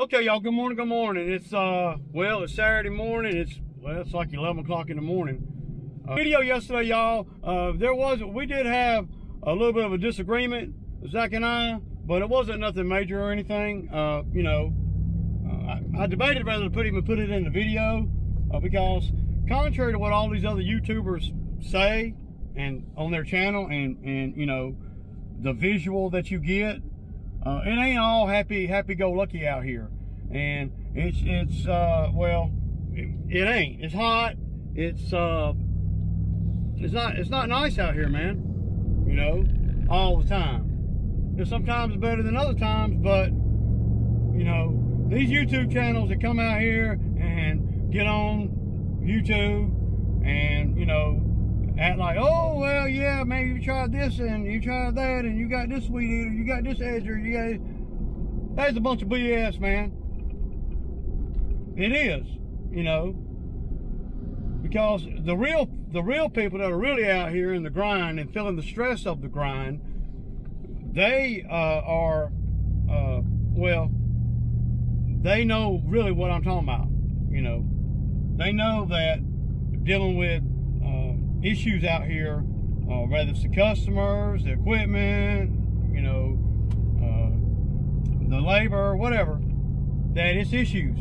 Okay, y'all, good morning, good morning. It's, well, it's Saturday morning. It's like 11 o'clock in the morning. Video yesterday, y'all, we did have a little bit of a disagreement, Zach and I, but it wasn't nothing major or anything. You know, I debated whether to put it in the video, because contrary to what all these other YouTubers say and on their channel and you know, the visual that you get, it ain't all happy-go-lucky out here, and it's well, it ain't. It's hot. It's not nice out here, man. You know, all the time. It's sometimes better than other times, but you know, these YouTube channels that come out here and get on YouTube and, you know, act like, oh, well, yeah, man, you tried this and you tried that and you got this weed eater, you got this edger, you got... That's a bunch of BS, man. It is, you know, because the real people that are really out here in the grind and feeling the stress of the grind, they well, they know really what I'm talking about. You know, they know that dealing with issues out here, whether it's the customers, the equipment, you know, the labor, whatever, that it's issues.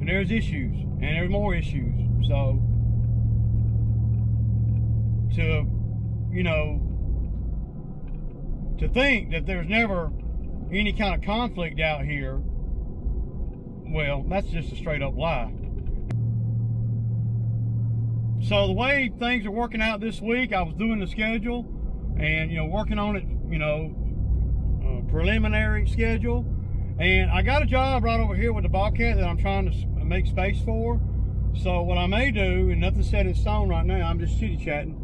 And there's issues, and there's more issues. So, to, you know, to think that there's never any kind of conflict out here, well, that's just a straight up lie. So the way things are working out this week, I was doing the schedule and, you know, working on it, you know, preliminary schedule. And I got a job right over here with the Bobcat that I'm trying to make space for. So what I may do, and nothing's set in stone right now, I'm just chitty chatting.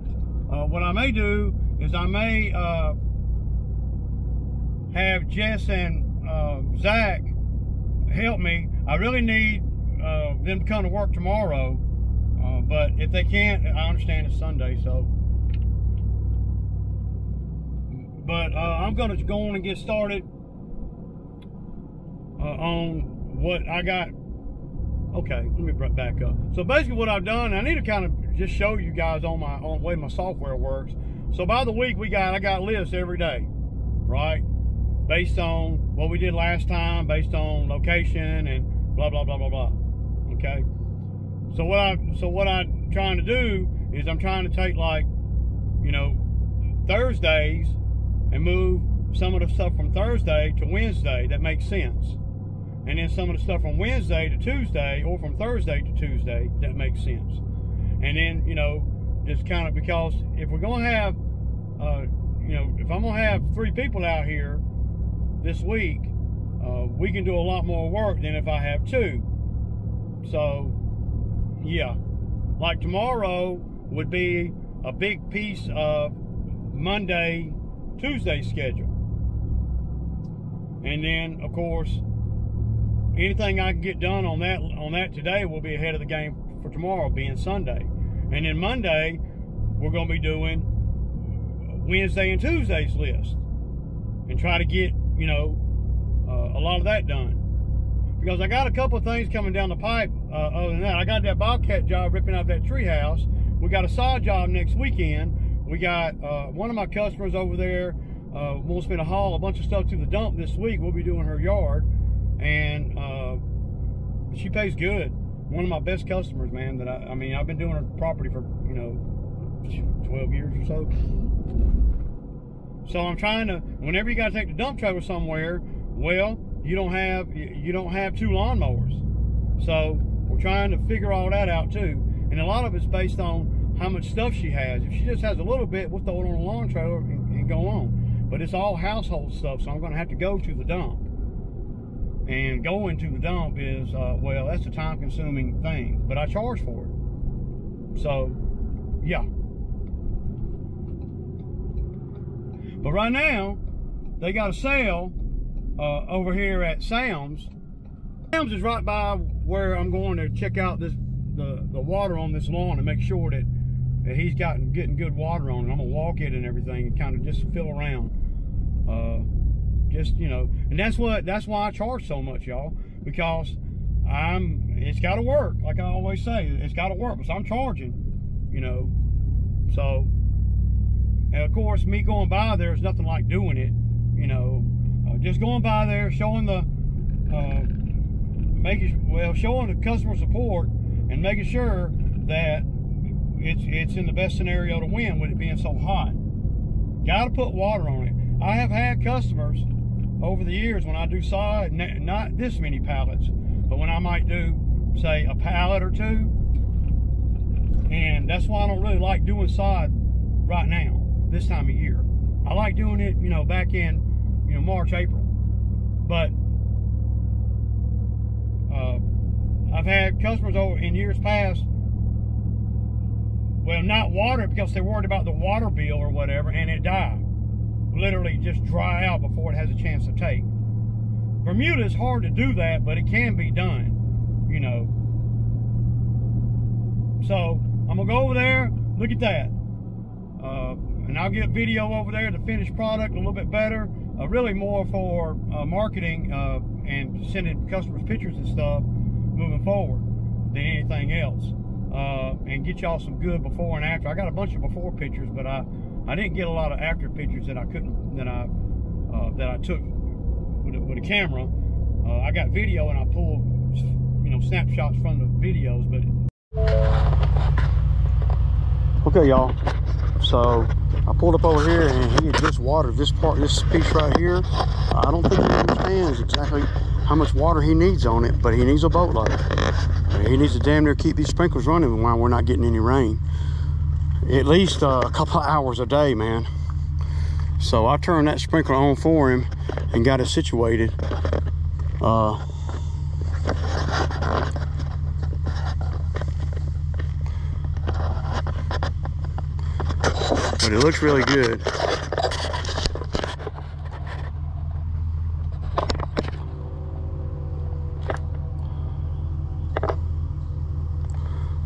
What I may do is I may have Jess and Zach help me. I really need them to come to work tomorrow. But if they can't, I understand it's Sunday, so. But I'm going to go on and get started on what I got. Okay, let me back up. So basically what I've done, I need to kind of just show you guys on the way my software works. So by the week, I got lists every day, right? Based on what we did last time, based on location and blah, blah, blah, blah, blah. Okay? So what I'm trying to do is I'm trying to take, like, you know, Thursdays and move some of the stuff from Thursday to Wednesday. That makes sense. And then some of the stuff from Wednesday to Tuesday, or from Thursday to Tuesday, that makes sense. And then, you know, just kind of, because if we're going to have, you know, if I'm going to have 3 people out here this week, we can do a lot more work than if I have 2. So, yeah, like tomorrow would be a big piece of Monday, Tuesday schedule. And then, of course, anything I can get done on that today will be ahead of the game for tomorrow, being Sunday. And then Monday, we're going to be doing Wednesday and Tuesday's list and try to get, you know, a lot of that done. Because I got a couple of things coming down the pipe. Other than that, I got that Bobcat job ripping out that tree house. We got a saw job next weekend. We got one of my customers over there wants me to haul a bunch of stuff to the dump this week. We'll be doing her yard, and she pays good. One of my best customers, man. That I mean, I've been doing her property for, you know, 12 years or so. So I'm trying to, whenever you got to take the dump trailer somewhere, well, you don't have 2 lawnmowers. So we're trying to figure all that out too. And a lot of it's based on how much stuff she has. If she just has a little bit, we'll throw it on a lawn trailer and go on. But it's all household stuff, so I'm going to have to go to the dump. And going to the dump is, well, that's a time-consuming thing. But I charge for it. So, yeah. But right now, they got a sale over here at Sam's. Sam's is right by where I'm going to check out the water on this lawn and make sure that he's getting good water on it. I'm gonna walk it and everything and kind of just fill around. just, you know, and that's why I charge so much, y'all, because it's got to work. Like I always say, it's got to work. So I'm charging, you know. So, and of course, me going by there is nothing like doing it, you know. Just going by there, showing the, showing the customer support and making sure that it's in the best scenario to win with it being so hot. Got to put water on it. I have had customers over the years when I do sod, not this many pallets, but when I might do, say, a pallet or two, and that's why I don't really like doing sod right now, this time of year. I like doing it, you know, back in, you know, March, April. But I've had customers over in years past, well, not water it because they're worried about the water bill or whatever, and it die. Literally just dry out before it has a chance to take. Bermuda is hard to do that, but it can be done, you know. So I'm gonna go over there, look at that, and I'll get video over there, the finished product, a little bit better, really more for marketing and sending customers pictures and stuff moving forward than anything else, and get y'all some good before and after. I got a bunch of before pictures, but I didn't get a lot of after pictures that I took with a camera. I got video and I pulled, you know, snapshots from the videos. But okay, y'all. So I pulled up over here and he had just watered this piece right here. I don't think he understands exactly how much water he needs on it, but he needs a boatload. He needs to damn near keep these sprinklers running while we're not getting any rain. At least a couple of hours a day, man. So I turned that sprinkler on for him and got it situated. But it looks really good.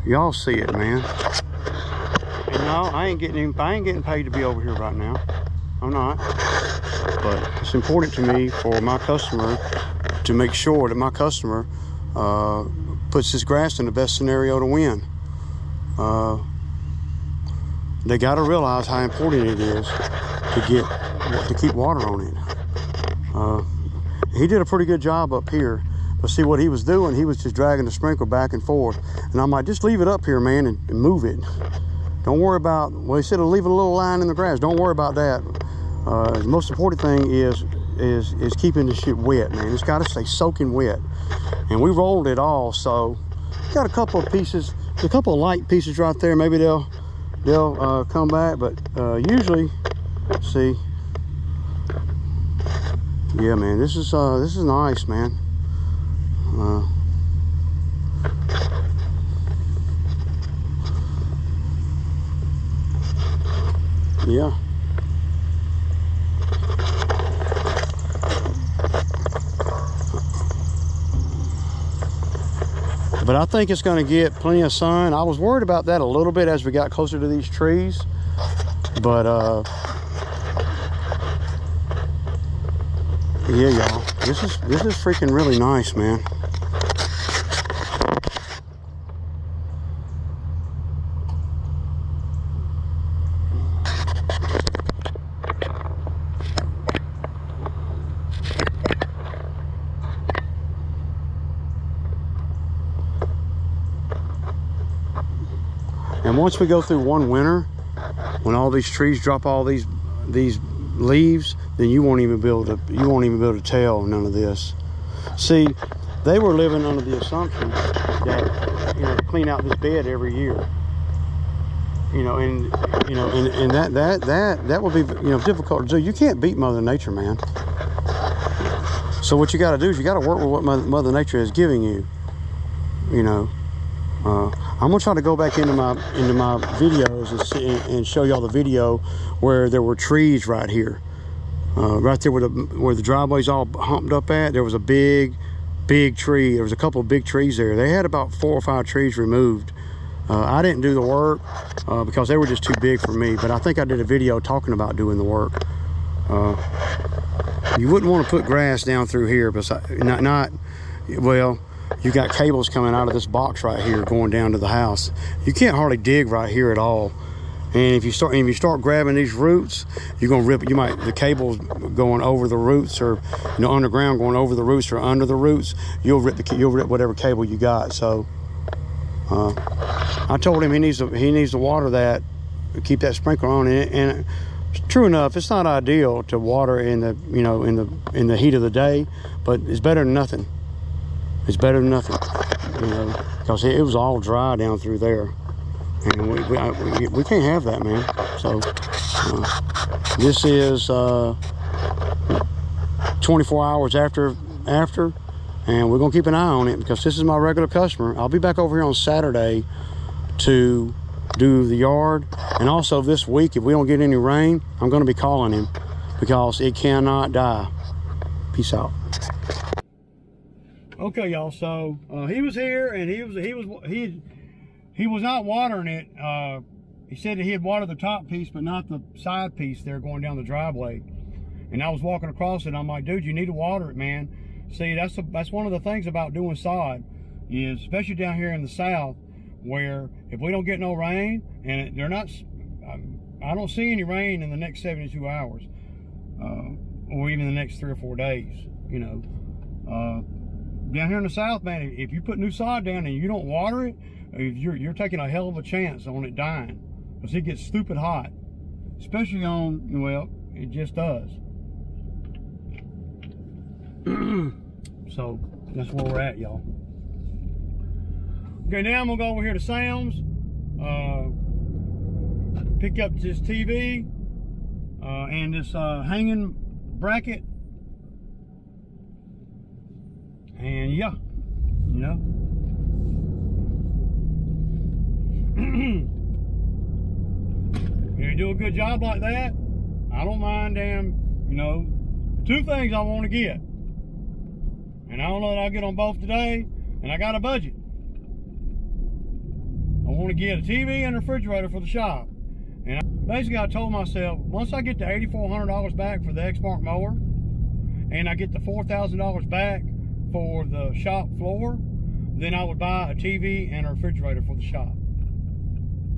Y'all see it, man. And no, I ain't getting paid to be over here right now. I'm not. But it's important to me for my customer to make sure that my customer puts his grass in the best scenario to win. They got to realize how important it is to keep water on it. He did a pretty good job up here, but see what he was doing, he was just dragging the sprinkler back and forth, and I'm like, just leave it up here, man, and move it. Don't worry about, well, he said leave a little line in the grass. Don't worry about that. The most important thing is keeping the shit wet, man. It's got to stay soaking wet, and we rolled it all, so got a couple of pieces, a couple of light pieces right there. Maybe they'll come back, but usually, see, yeah, man, this is nice, man. Yeah. But I think it's going to get plenty of sun. I was worried about that a little bit as we got closer to these trees, but yeah, y'all, this is freaking really nice, man. And once we go through one winter, when all these trees drop all these leaves, then you won't even be able to tell none of this. See, they were living under the assumption that, you know, to clean out this bed every year. You know, and that would be, you know, difficult to do. You can't beat Mother Nature, man. So what you got to do is you got to work with what Mother Nature is giving you. You know. I'm gonna try to go back into my videos and show y'all the video where there were trees right here, right there where the driveway's all humped up at. There was a big tree. There was a couple of big trees there. They had about 4 or 5 trees removed. I didn't do the work because they were just too big for me. But I think I did a video talking about doing the work. You wouldn't want to put grass down through here, but well, you got cables coming out of this box right here going down to the house. You can't hardly dig right here at all. And if you start grabbing these roots, you're gonna rip. The cables going over the roots, or underground going over the roots or under the roots. You'll rip whatever cable you got. So I told him he needs to water that, keep that sprinkler on it. And true enough, it's not ideal to water in the in the heat of the day, but it's better than nothing. It's better than nothing, because it was all dry down through there. And we can't have that, man. So this is 24 hours after, and we're gonna keep an eye on it because this is my regular customer. I'll be back over here on Saturday to do the yard, and also this week, if we don't get any rain, I'm gonna be calling him because it cannot die. Peace out. Okay, y'all. So he was here, and he was not watering it. He said that he had watered the top piece, but not the side piece there going down the driveway. And I was walking across it. I'm like, dude, you need to water it, man. See, that's one of the things about doing sod, is especially down here in the south, where if we don't get no rain, and I don't see any rain in the next 72 hours, or even the next 3 or 4 days. Down here in the south, man, if you put new sod down and you don't water it, you're taking a hell of a chance on it dying, because it gets stupid hot, especially well, it just does. So that's where we're at, y'all. Okay, now I'm gonna go over here to Sam's, pick up this TV and this hanging bracket, and yeah, you do a good job like that, I don't mind. Two things I want to get, and I don't know that I'll get on both today, and I got a budget. I want to get a TV and a refrigerator for the shop, and basically I told myself, once I get the $8,400 back for the Exmark mower, and I get the $4,000 back for the shop floor, then I would buy a TV and a refrigerator for the shop.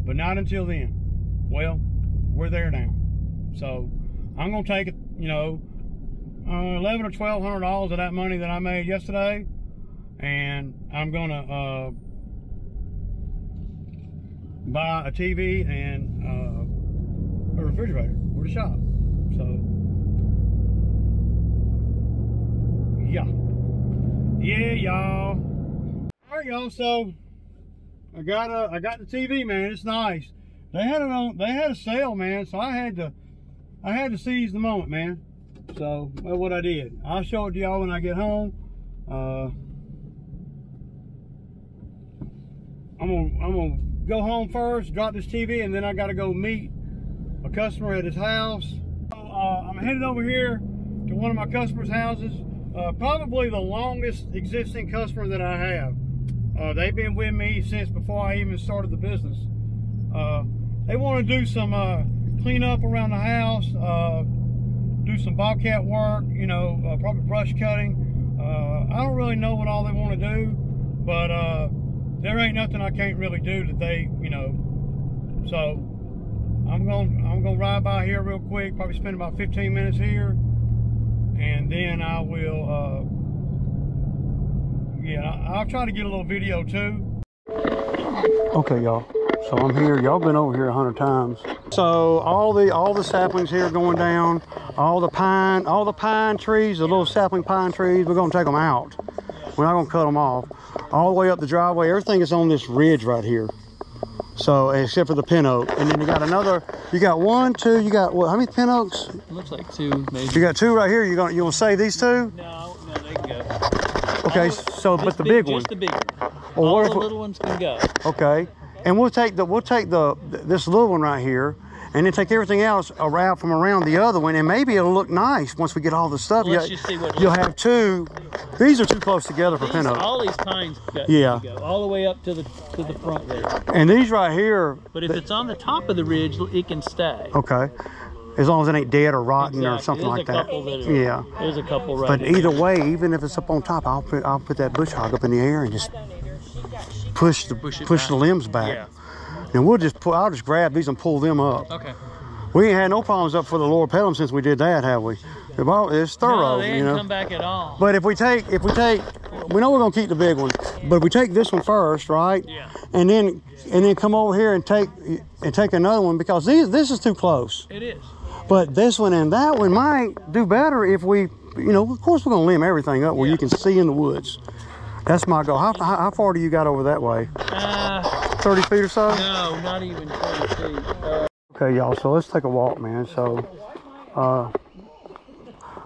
But not until then. Well, we're there now. So I'm gonna take it, $1,100 or $1,200 of that money that I made yesterday, and I'm gonna buy a TV and a refrigerator for the shop. So yeah, y'all. All right, y'all. So I got the TV, man. It's nice. They had a sale, man. So I had to seize the moment, man. So that's what I did. I'll show it to y'all when I get home. I'm gonna go home first, drop this TV, and then I gotta go meet a customer at his house. So, I'm headed over here to one of my customers' houses. Probably the longest existing customer that I have. They've been with me since before I even started the business. They want to do some clean up around the house, do some bobcat work, probably brush cutting. I don't really know what all they want to do, but there ain't nothing I can't really do that they, So I'm gonna ride by here real quick, probably spend about 15 minutes here, and then I will, I'll try to get a little video too. Okay, y'all. So I'm here. Y'all been over here 100 times. So all the saplings here going down. All the pine trees, the little sapling pine trees. We're gonna take them out. We're not gonna cut them off. All the way up the driveway. Everything is on this ridge right here. So except for the pin oak, and then you got another. You got one, two. You got what? How many pin oaks? It looks like 2, maybe. You got 2 right here. You gonna save these 2? No, they can go. Okay, so but the big one. Just the big one. Well, all the little ones can go. Okay, and we'll take this little one right here, and then take everything else out from around the other one, and maybe it'll look nice once we get all the stuff. Let's just see what you'll have 2. These are too close together for pin oak. All these pines go, all the way up to the front there. And these right here. But if it's on the top of the ridge, it can stay. Okay. as long as it ain't dead or rotten Exactly. or something There's like a that. couple that are, Yeah. There's a couple right But in either there. way, even if it's up on top, I'll put that bush hog up in the air and just push the limbs back. Yeah. And I'll just grab these and pull them up. Okay. We ain't had no problems up for the lower pedal since we did that, have we? It's thorough, No, they you didn't know. come back at all. But if we take, we know we're gonna keep the big one, but if we take this one first, right? Yeah. And then come over here and take another one, because this is too close. It is. But this one and that one might do better if we, of course we're gonna limb everything up where you can see in the woods. That's my goal. How far do you got over that way? 30 feet or so? No, not even 20 feet. Okay, y'all, so let's take a walk, man. So,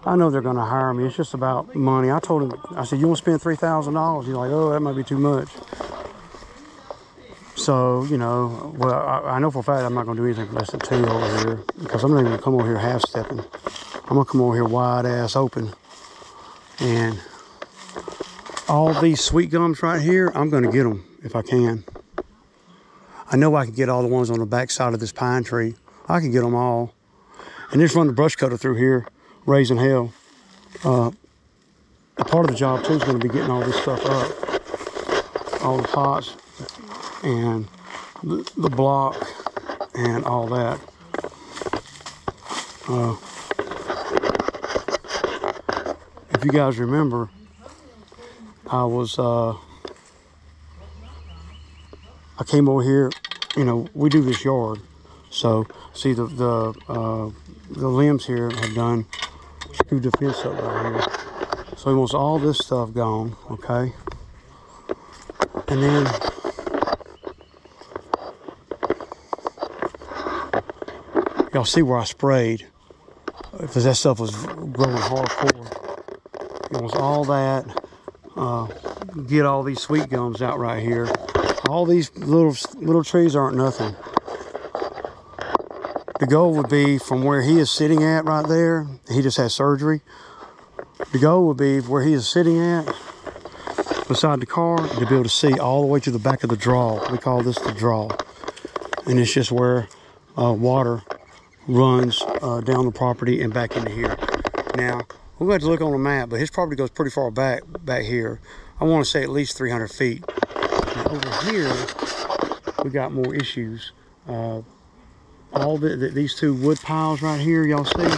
I know they're gonna hire me. It's just about money. I told him, I said, you wanna spend $3,000? He's like, oh, that might be too much. So, well, I know for a fact I'm not gonna do anything less than 2 over here, because I'm not even gonna come over here half-stepping. I'm gonna come over here wide-ass open. And all these sweet gums right here, I'm gonna get them if I can. I know I can get all the ones on the back side of this pine tree. I can get them all. And just run the brush cutter through here, raising hell. A part of the job too is going to be getting all this stuff up. All the pots and the block and all that. If you guys remember, I came over here, we do this yard. So see the limbs here have done screwed the fence up right here. So he wants all this stuff gone, okay? And then y'all see where I sprayed, because that stuff was growing hardcore. He wants all that, get all these sweet gums out right here. All these little trees aren't nothing. The goal would be from where he is sitting at right there. He just had surgery. The goal would be where he is sitting at beside the car to be able to see all the way to the back of the draw. We call this the draw. And it's just where water runs down the property and back into here. Now, we're going to have to look on the map, but his property goes pretty far back here. I want to say at least 300 feet. Over here, we got more issues. All these two wood piles right here, y'all see,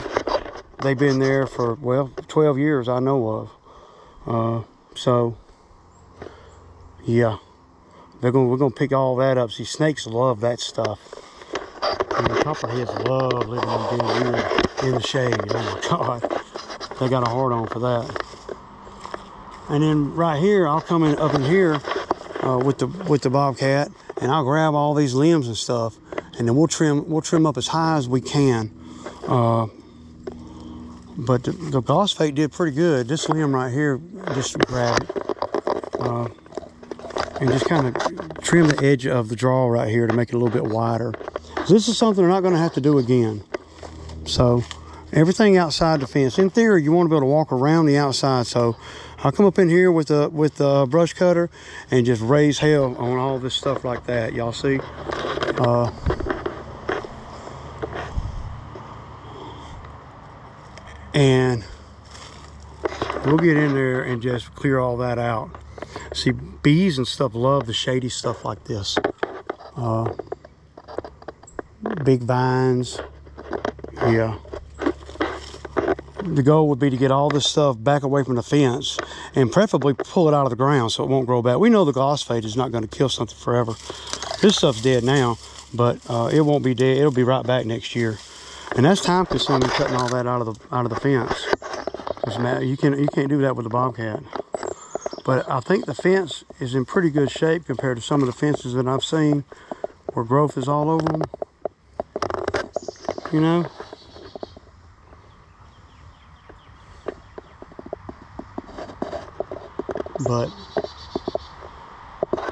they've been there for, well, 12 years I know of. So, yeah, we're gonna pick all that up. See, snakes love that stuff. And the copperheads love living in the shade. Oh my God, they got a hard on for that. And then right here, I'll come up in here with the Bobcat, and I'll grab all these limbs and stuff, and then we'll trim up as high as we can. But the Gosfate did pretty good. This limb right here, just grab it and just kind of trim the edge of the draw right here to make it a little bit wider. This is something they're not going to have to do again. So everything outside the fence, in theory, you want to be able to walk around the outside. So I'll come up in here with the brush cutter and just raise hell on all this stuff like that. Y'all see? And we'll get in there and just clear all that out. See, bees and stuff love the shady stuff like this. Big vines. Yeah. The goal would be to get all this stuff back away from the fence and preferably pull it out of the ground so it won't grow back. We know the Gosfate is not going to kill something forever. This stuff's dead now, but it won't be dead. It'll be right back next year. And that's time consuming, cutting all that out of the fence. You can't do that with the Bobcat. But I think the fence is in pretty good shape compared to some of the fences that I've seen where growth is all over them. You know? But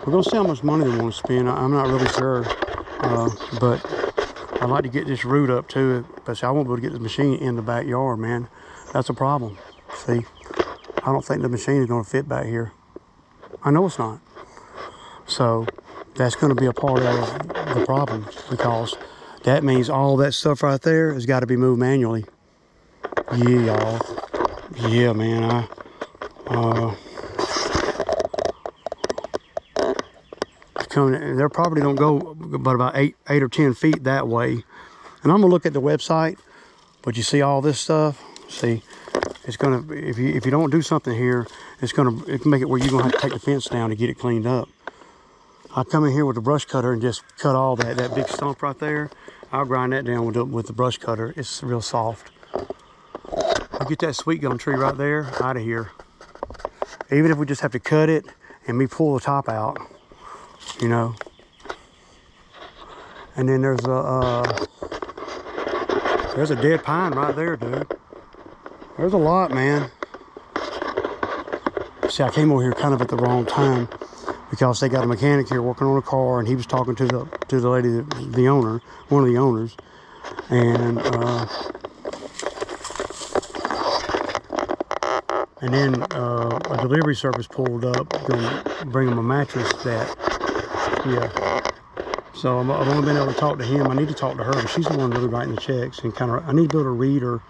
we're gonna see how much money they want to spend. I'm not really sure, but I'd like to get this root up to it. But see, I won't be able to get the machine in the backyard, man. That's a problem. See, I don't think the machine is gonna fit back here. I know it's not. So that's gonna be a part of the problem, because That means all that stuff right there has got to be moved manually. Yeah, y'all. Yeah, man. They probably don't go but about 8 or 10 feet that way. And I'm gonna look at the website, but you see all this stuff. See, it's gonna, if you don't do something here, it can make it where you're gonna have to take the fence down to get it cleaned up. I come in here with the brush cutter and just cut all that big stump right there. I'll grind that down with the brush cutter. It's real soft. I'll get that sweet gum tree right there out of here. Even if we just have to cut it and me pull the top out, you know. And then there's a dead pine right there, dude. There's a lot, man. See, I came over here kind of at the wrong time because they got a mechanic here working on a car, and he was talking to the lady, the owner, one of the owners, and then a delivery service pulled up, gonna bring him a mattress yeah. So I've only been able to talk to him. I need to talk to her, but she's the one really writing the checks, and I need to be able to read her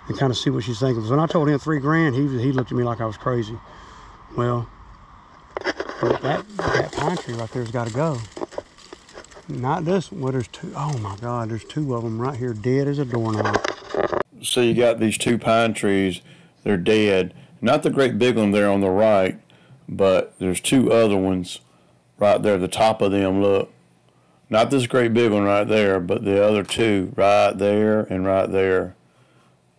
and kind of see what she's thinking. Because when I told him $3 grand, he looked at me like I was crazy. Well, but that pine tree right there's got to go. Not this. Well, there's two. Oh my God, there's 2 of them right here, dead as a doorknob. So you got these 2 pine trees. They're dead. Not the great big one there on the right, but there's 2 other ones right there. The top of them, look. Not this great big one right there, but the other 2 right there and right there.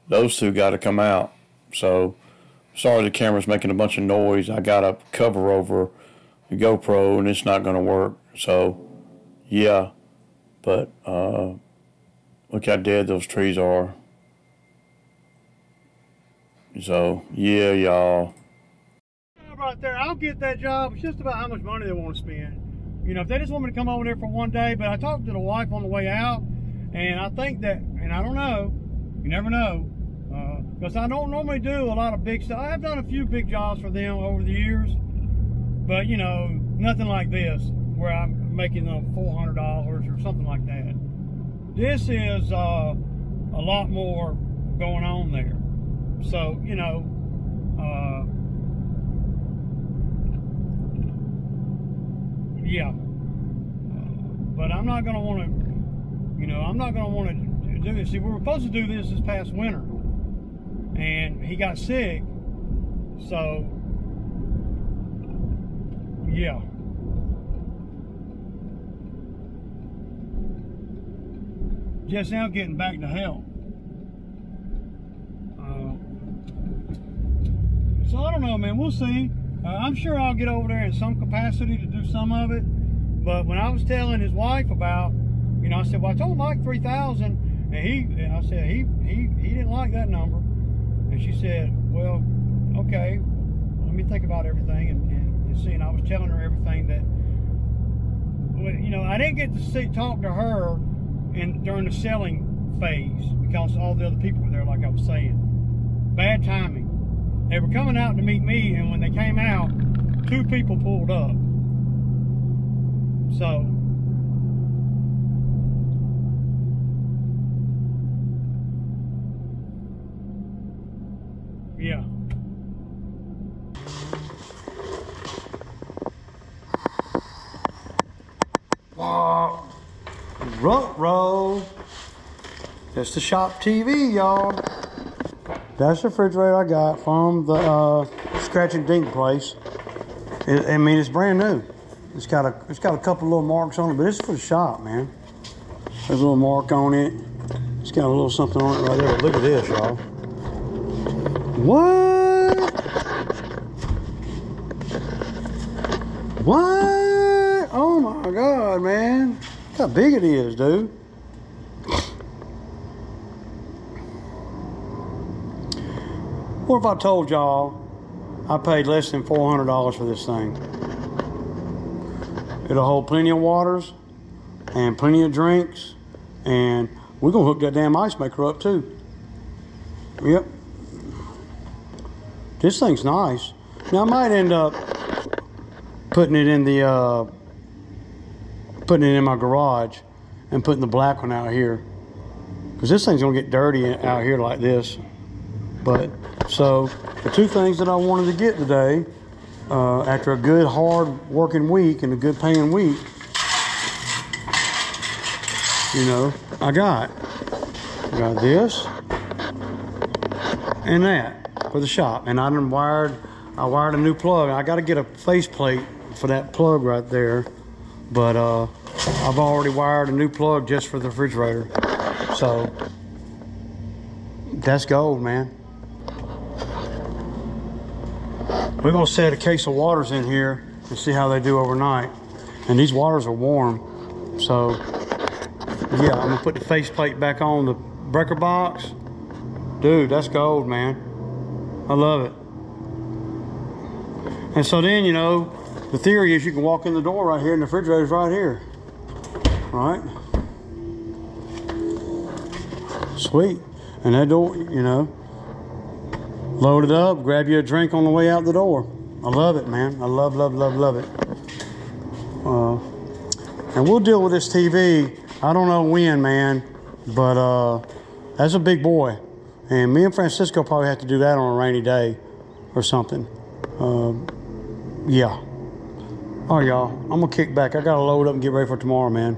Those 2 got to come out. So, sorry the camera's making a bunch of noise. I got a cover over the GoPro and it's not going to work. So, yeah. But, look how dead those trees are. So, yeah, y'all. Right there, I'll get that job. It's just about how much money they want to spend. You know, if they just want me to come over there for one day, but I talked to the wife on the way out, and I think that, and I don't know, you never know, because I don't normally do a lot of big stuff. I've done a few big jobs for them over the years, but you know, nothing like this, where I'm making $400 or something like that. This is a lot more going on there. So, you know, yeah. But I'm not going to want to, you know, I'm not going to want to do this. See, we were supposed to do this past winter, and he got sick. So, yeah. Just now getting back to health. So I don't know, man. We'll see. I'm sure I'll get over there in some capacity to do some of it. But when I was telling his wife about, you know, I said, well, I told Mike 3,000, and I said he didn't like that number. And she said, well, okay, let me think about everything and see. And I was telling her everything that, you know, I didn't get to talk to her during the selling phase because all the other people were there, like I was saying. Bad timing. They were coming out to meet me, and when they came out, 2 people pulled up. So, yeah. Wow. Ruh-roh. That's the shop TV, y'all. That's the refrigerator I got from the Scratch and Dink place. I mean, it's brand new. It's got a couple little marks on it, but it's for the shop, man. There's a little mark on it. It's got a little something on it right there. Look at this, y'all. What? What? Oh my God, man. Look how big it is, dude. What if I told y'all I paid less than $400 for this thing? It'll hold plenty of waters and plenty of drinks, and we're gonna hook that damn ice maker up too. Yep. This thing's nice. Now I might end up putting it in my garage and putting the black one out here. Because this thing's gonna get dirty out here like this. But, so, the two things that I wanted to get today, after a good hard working week and a good paying week, you know, I got this and that for the shop. And I wired a new plug. I got to get a faceplate for that plug right there, but I've already wired a new plug just for the refrigerator. So that's gold, man. We're gonna set a case of waters in here and see how they do overnight. And these waters are warm, so yeah, I'm gonna put the faceplate back on the breaker box. Dude, that's gold, man. I love it. And so then, you know, the theory is you can walk in the door right here and the refrigerator's right here. Right? Sweet. And that door, you know, load it up, grab you a drink on the way out the door. I love it, man. I love, love, love, love it. And we'll deal with this TV. I don't know when, man, but that's a big boy. And me and Francisco probably have to do that on a rainy day or something. Yeah. All right, y'all. I'm going to kick back. I got to load up and get ready for tomorrow, man.